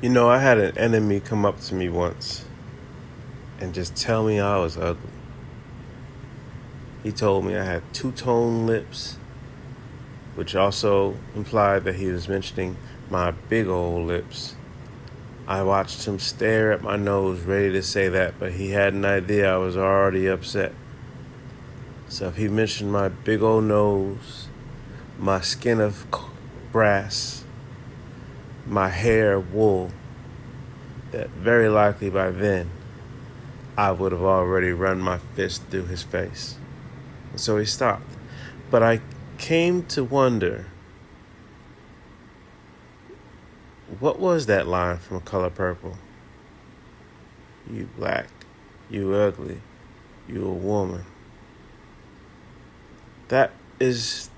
You know, I had an enemy come up to me once and just tell me I was ugly. He told me I had two-tone lips, which also implied that he was mentioning my big old lips. I watched him stare at my nose, ready to say that, but he had an idea I was already upset. So if he mentioned my big old nose, my skin of brass, my hair of wool, that very likely by then I would have already run my fist through his face. And so he stopped. But I came to wonder, what was that line from A Color Purple? You black, you ugly, you a woman. That is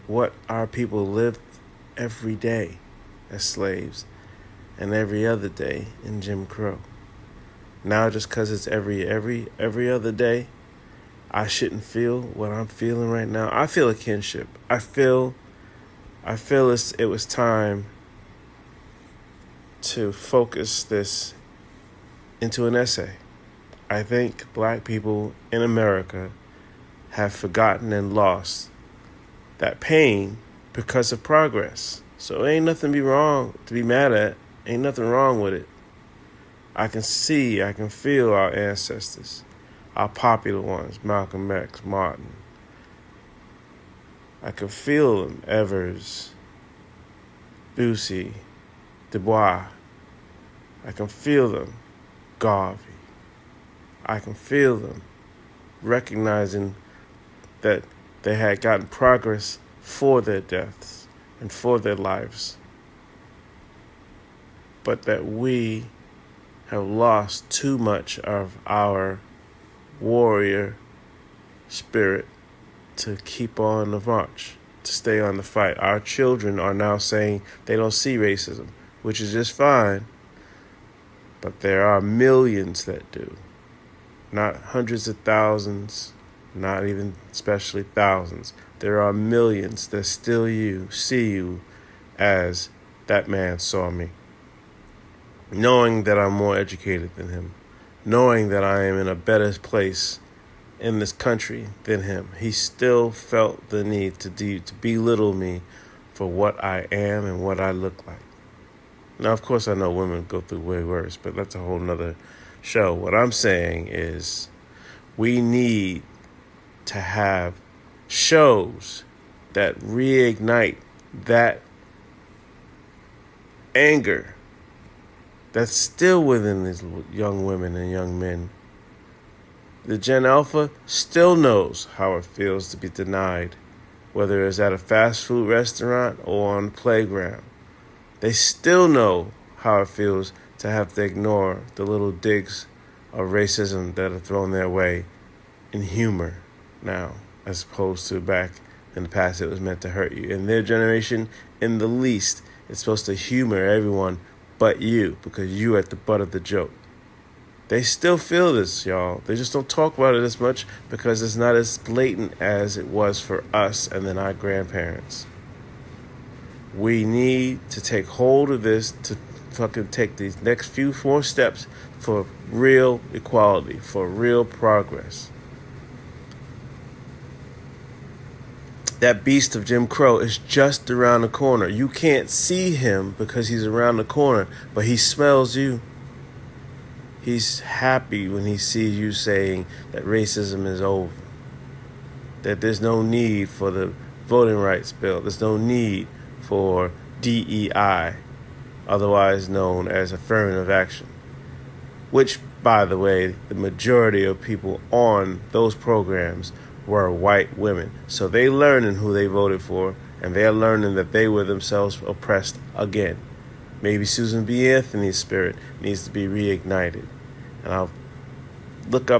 what our people lived every day as slaves and every other day in Jim Crow. Now just because it's every other day, I shouldn't feel what I'm feeling right now. I feel a kinship. I feel it was time to focus this into an essay. I think black people in America have forgotten and lost that pain because of progress. So ain't nothing to be mad at. Ain't nothing wrong with it. I can feel our ancestors, our popular ones, Malcolm X, Martin. I can feel them, Evers, Busey, Du Bois. I can feel them, Garvey. I can feel them recognizing that they had gotten progress for their deaths and for their lives, but that we have lost too much of our warrior spirit to keep on the march, to stay on the fight. Our children are now saying they don't see racism, which is just fine, but there are millions that do. Not hundreds of thousands, not even especially thousands. There are millions that still see you as that man saw me. Knowing that I'm more educated than him, knowing that I am in a better place in this country than him, he still felt the need to belittle me for what I am and what I look like. Now, of course, I know women go through way worse, but that's a whole nother show. What I'm saying is we need to have shows that reignite that anger that's still within these young women and young men. The Gen Alpha still knows how it feels to be denied, whether it's at a fast food restaurant or on the playground. They still know how it feels to have to ignore the little digs of racism that are thrown their way in humor now, as opposed to back in the past it was meant to hurt you. In their generation, in the least, it's supposed to humor everyone but you, because you at the butt of the joke. They still feel this, y'all. They just don't talk about it as much because it's not as blatant as it was for us and then our grandparents. We need to take hold of this to fucking take these next few 4 steps for real equality, for real progress. That beast of Jim Crow is just around the corner. You can't see him because he's around the corner, but he smells you. He's happy when he sees you saying that racism is over, that there's no need for the voting rights bill, there's no need for DEI, otherwise known as affirmative action, which, by the way, the majority of people on those programs were white women. So they learning who they voted for, and they're learning that they were themselves oppressed again. Maybe Susan B. Anthony's spirit needs to be reignited. And I'll look up